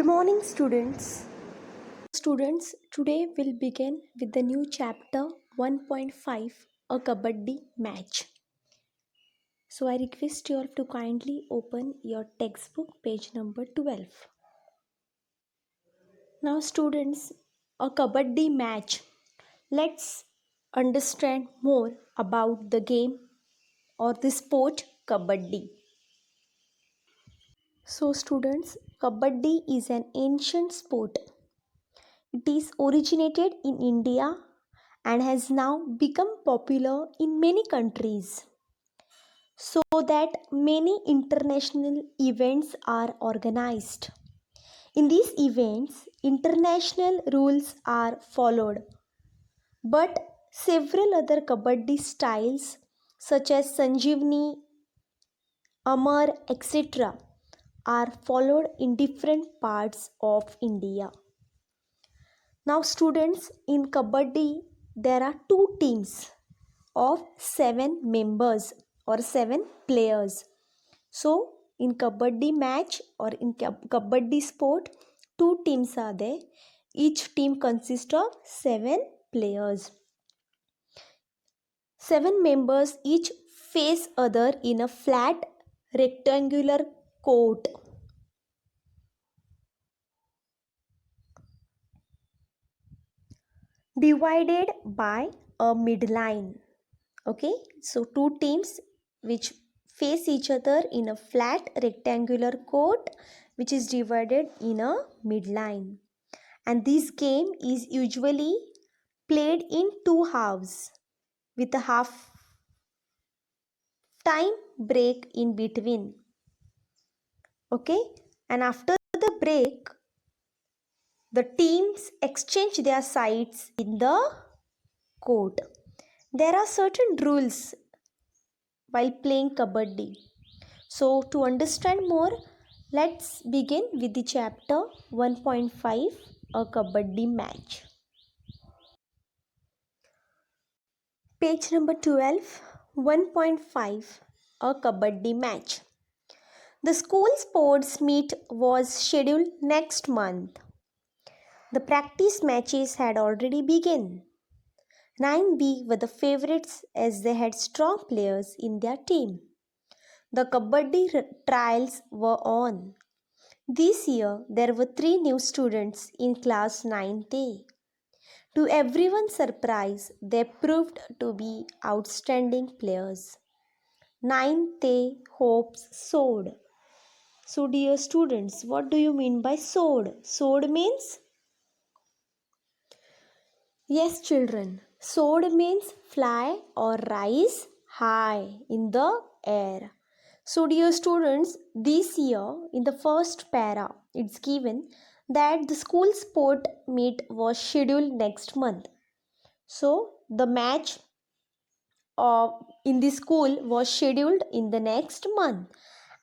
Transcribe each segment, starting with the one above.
Good morning, students. Today we'll begin with the new chapter 1.5, a Kabaddi match. So I request you all to kindly open your textbook, page number 12. Now, students, a Kabaddi match. Let's understand more about the game or the sport Kabaddi. So, students, Kabaddi is an ancient sport. It is originated in India and has now become popular in many countries, so that many international events are organized. In these events, international rules are followed, but several other Kabaddi styles such as Sanjeevani, Amar, etc. are followed in different parts of India. Now, students, in Kabaddi, there are two teams of 7 members or 7 players. So, in Kabaddi match or in Kabaddi sport, two teams are there. Each team consists of 7 players. 7 members each face other in a flat rectangular court. Divided by a midline. Okay, so two teams which face each other in a flat rectangular court which is divided in a midline. And this game is usually played in two halves with a half time break in between. Okay, and after the break, the teams exchange their sides in the court. There are certain rules while playing Kabaddi. So, to understand more, let's begin with the chapter 1.5, a Kabaddi match. Page number 12, 1.5, a Kabaddi match. The school sports meet was scheduled next month. The practice matches had already begun. 9B were the favorites as they had strong players in their team. The Kabaddi trials were on. This year, there were 3 new students in class 9th. To everyone's surprise, they proved to be outstanding players. 9th hopes soared. So, dear students, what do you mean by soared? Soared means? Yes, children. Soared means fly or rise high in the air. So, dear students, this year in the first para, it's given that the school sport meet was scheduled next month. So, the match in the school was scheduled in the next month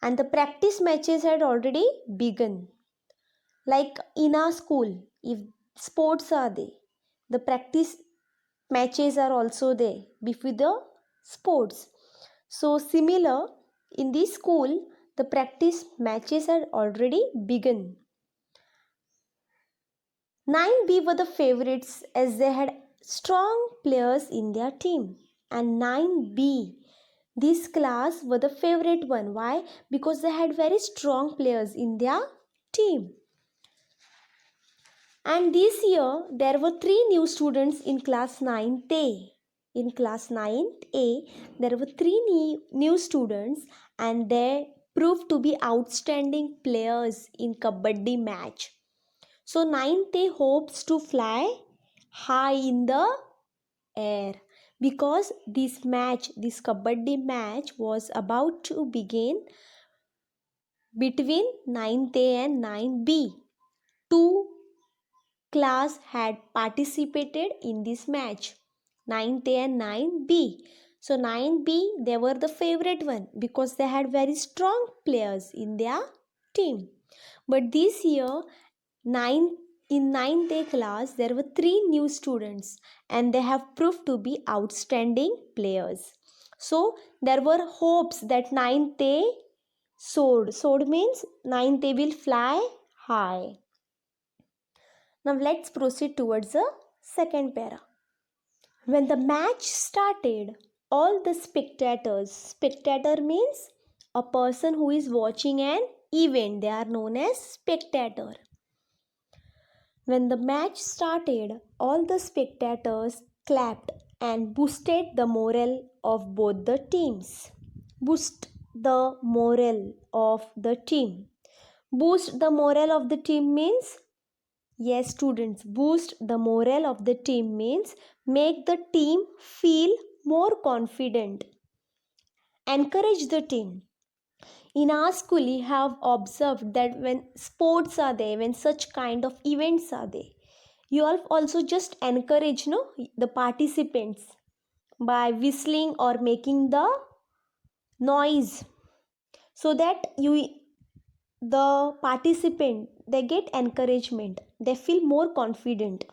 and the practice matches had already begun. Like in our school, if sports are there, the practice matches are also there before the sports. So similar, in this school, the practice matches had already begun. 9B were the favorites as they had strong players in their team. And 9B, this class were the favorite one. Why? Because they had very strong players in their team. And this year, there were 3 new students in class 9th. In class 9th, there were 3 new students and they proved to be outstanding players in Kabaddi match. So 9th hopes to fly high in the air because this Kabaddi match was about to begin between 9th and 9B. 2 class had participated in this match, 9th and 9B. So 9B, they were the favorite one because they had very strong players in their team. But this year, in 9th class, there were 3 new students and they have proved to be outstanding players. So there were hopes that 9th soared. Soared means 9th will fly high. Now let's proceed towards the second para. When the match started, all the spectator means a person who is watching an event, they are known as spectator. When the match started, all the spectators clapped and boosted the morale of both the teams. Boost the morale of the team. Boost the morale of the team means, yes, students, boost the morale of the team means make the team feel more confident. Encourage the team. In our school, we have observed that when sports are there, when such kind of events are there, you all also just encourage the participants by whistling or making the noise, so that the participant, they get encouragement, they feel more confident.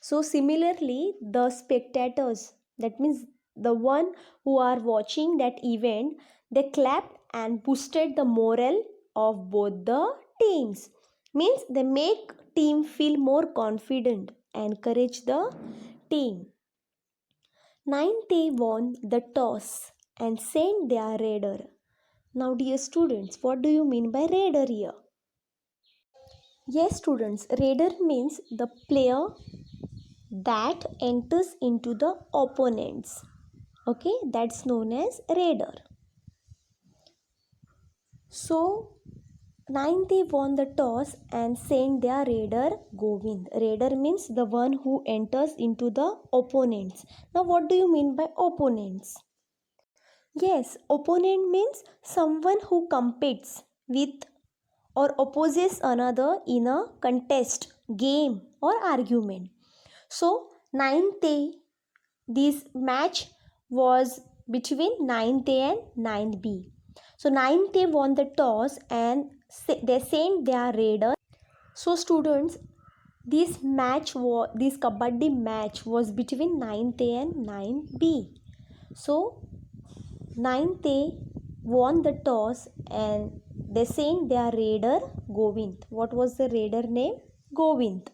So similarly, the spectators, that means the one who are watching that event, they clapped and boosted the morale of both the teams. Means they make team feel more confident, encourage the team. Ninth they won the toss and sent their raider. Now dear students, what do you mean by raider here? Yes students, raider means the player that enters into the opponents. Okay, that's known as raider. So, ninth they won the toss and sent their raider Govind. Raider means the one who enters into the opponents. Now, what do you mean by opponents? Yes, opponent means someone who competes with or opposes another in a contest, game, or argument. So, ninth day, this match was between 9th A and 9th B. So 9th A won the toss and they sent their raider. So students, this kabaddi match was between 9th A and 9th B. So 9th A won the toss and they sent their raider Govind. What was the raider name? Govind.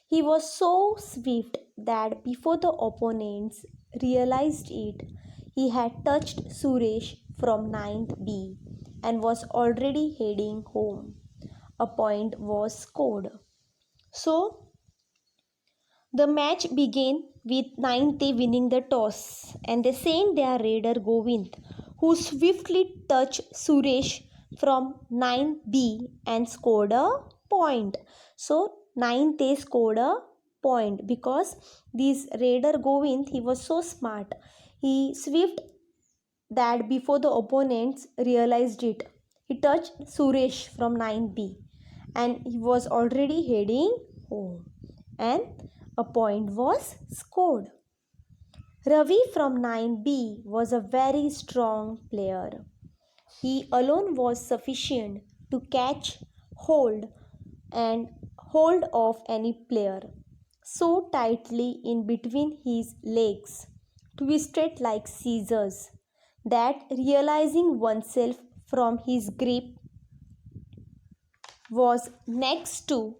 He was so swift that before the opponents realized it, he had touched Suresh from 9th B and was already heading home. A point was scored. So, the match began with 9th A winning the toss and they sent their raider Govind, who swiftly touched Suresh from 9th B and scored a point. So 9th A scored a point because this raider Govind, he was so smart. He swift that before the opponents realized it, he touched Suresh from 9th B and he was already heading home and a point was scored. Ravi from 9th B was a very strong player. He alone was sufficient to catch hold of any player so tightly in between his legs, twisted like scissors, that realizing oneself from his grip was next to.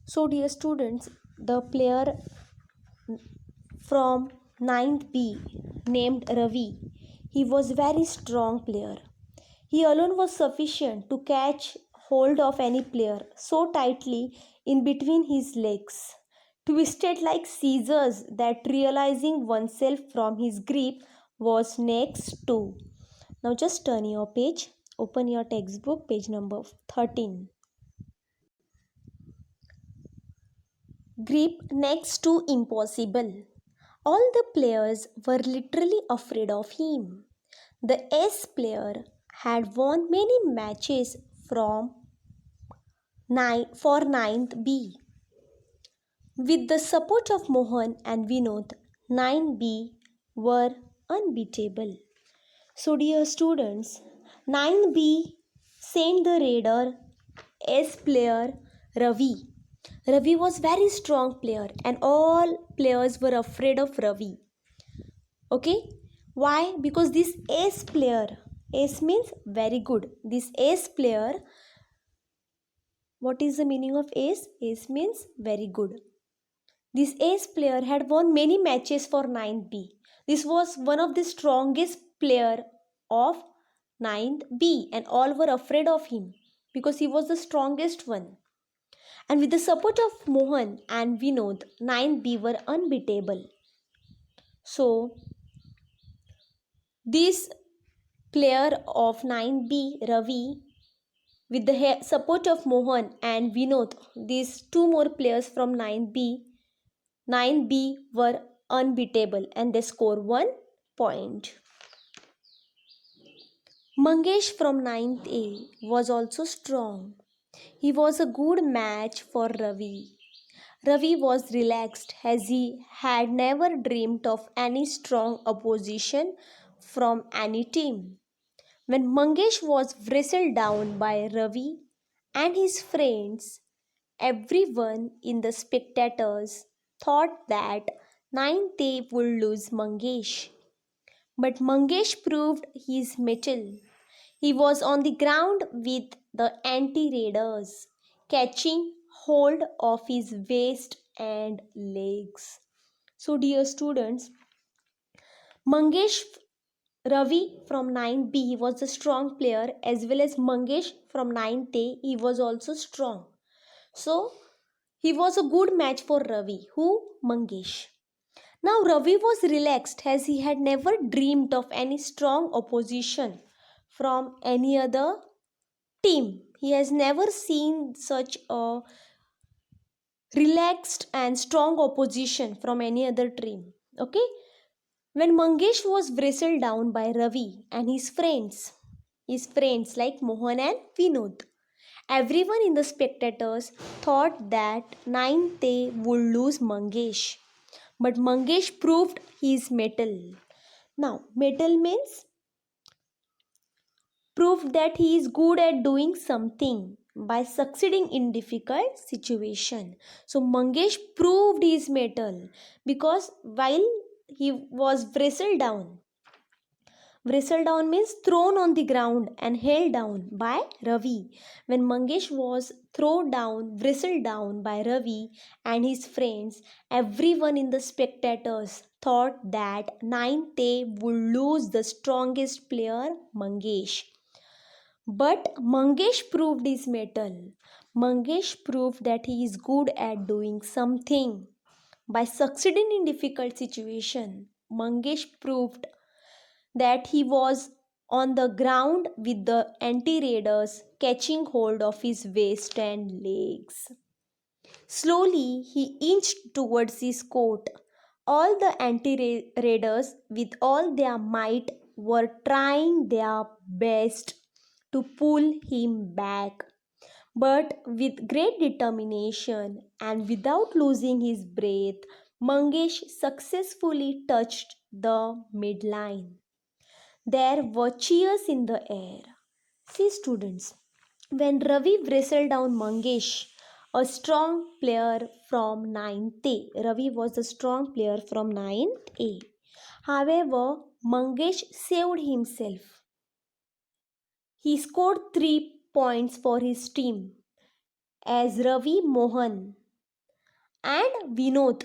So dear students, the player from 9th B named Ravi, he was very strong player. He alone was sufficient to catch hold of any player so tightly in between his legs, twisted like scissors, that realizing oneself from his grip was next to. Now just turn your page, open your textbook, page number 13. Grip next to impossible. All the players were literally afraid of him. The S player had won many matches for 9th B. With the support of Mohan and Vinod, 9th B were unbeatable. So dear students, 9th B sent the raider S player Ravi. Ravi was very strong player and all players were afraid of Ravi. Okay, why? Because this ace player, ace means very good, this ace player What is the meaning of ace? Ace means very good. This ace player had won many matches for 9B. This was one of the strongest player of 9B and all were afraid of him because he was the strongest one. And with the support of Mohan and Vinod, 9B were unbeatable. So, this player of 9B, Ravi, with the support of Mohan and Vinod, these two more players from 9B were unbeatable and they score 1 point. Mangesh from 9th A was also strong. He was a good match for Ravi. Ravi was relaxed as he had never dreamed of any strong opposition from any team. When Mangesh was wrestled down by Ravi and his friends, everyone in the spectators thought that 9th A would lose Mangesh. But Mangesh proved his mettle. He was on the ground with the anti-raiders, catching hold of his waist and legs. So, dear students, Mangesh Ravi from 9B he was a strong player as well as Mangesh from 9th A he was also strong. So, he was a good match for Ravi. Who? Mangesh. Now Ravi was relaxed as he had never dreamed of any strong opposition from any other team. He has never seen such a relaxed and strong opposition from any other team. Okay? When Mangesh was wrestled down by Ravi and his friends like Mohan and Vinod, everyone in the spectators thought that 9th A would lose Mangesh. But Mangesh proved his mettle. Now, mettle means proved that he is good at doing something by succeeding in difficult situation. So Mangesh proved his mettle because while he was wrestled down means thrown on the ground and held down by Ravi. When Mangesh was wrestled down by Ravi and his friends, everyone in the spectators thought that 9th A would lose the strongest player, Mangesh. But Mangesh proved his mettle. Mangesh proved that he is good at doing something. By succeeding in difficult situation, Mangesh proved that he was on the ground with the anti-raiders catching hold of his waist and legs. Slowly he inched towards his coat. All the anti-raiders with all their might were trying their best to pull him back. But with great determination and without losing his breath, Mangesh successfully touched the midline. There were cheers in the air. See, students, when Ravi wrestled down Mangesh, a strong player from 9th A, Ravi was a strong player from 9th A. However, Mangesh saved himself. He scored 3 points for his team as Ravi, Mohan and Vinod,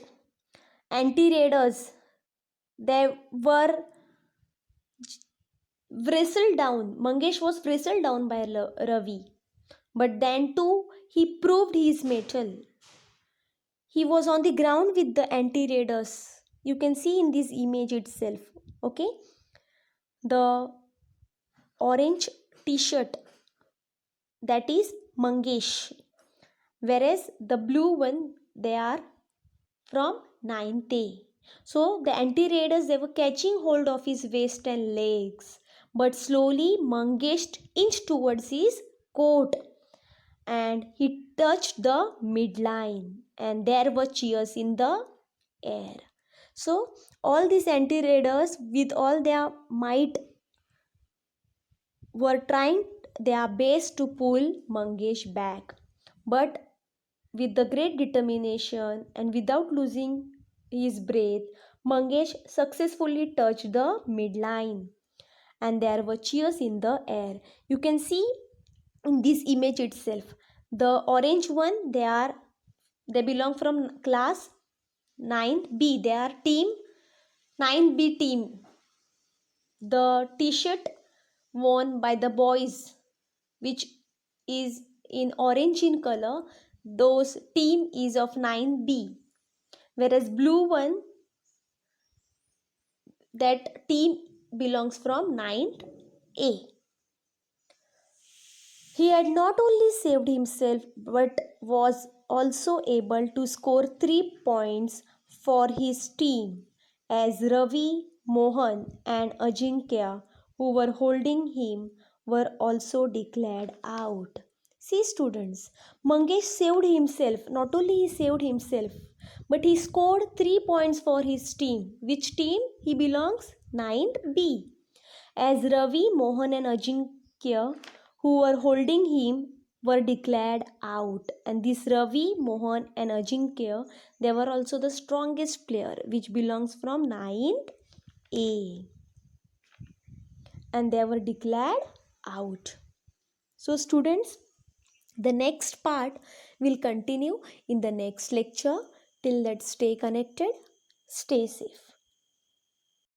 anti-raiders, they were wrestled down. Mangesh was wrestled down by Ravi. But then too, he proved his mettle. He was on the ground with the anti-raiders. You can see in this image itself. Okay. The orange t-shirt, that is Mangesh. Whereas the blue one, they are from 9th A. So the anti-raiders, they were catching hold of his waist and legs. But slowly Mangesh inched towards his coat and he touched the midline and there were cheers in the air. So all these anti-raiders with all their might were trying their best to pull Mangesh back. But with the great determination and without losing his breath, Mangesh successfully touched the midline and there were cheers in the air. You can see in this image itself The orange one, they belong from class 9B. They are team 9B team. The t-shirt worn by the boys, which is in orange in color, those team is of 9B. Whereas blue one, that team belongs from 9A. He had not only saved himself but was also able to score 3 points for his team, as Ravi, Mohan, and Ajinkya, who were holding him, were also declared out. See, students, Mangesh saved himself. Not only he saved himself, but he scored 3 points for his team. Which team he belongs? 9B. As Ravi, Mohan, and Ajinkya, who were holding him, were declared out. And this Ravi, Mohan, and Ajinkya, they were also the strongest player, which belongs from 9A. And they were declared out. So students, the next part will continue in the next lecture. Till that, stay connected, stay safe.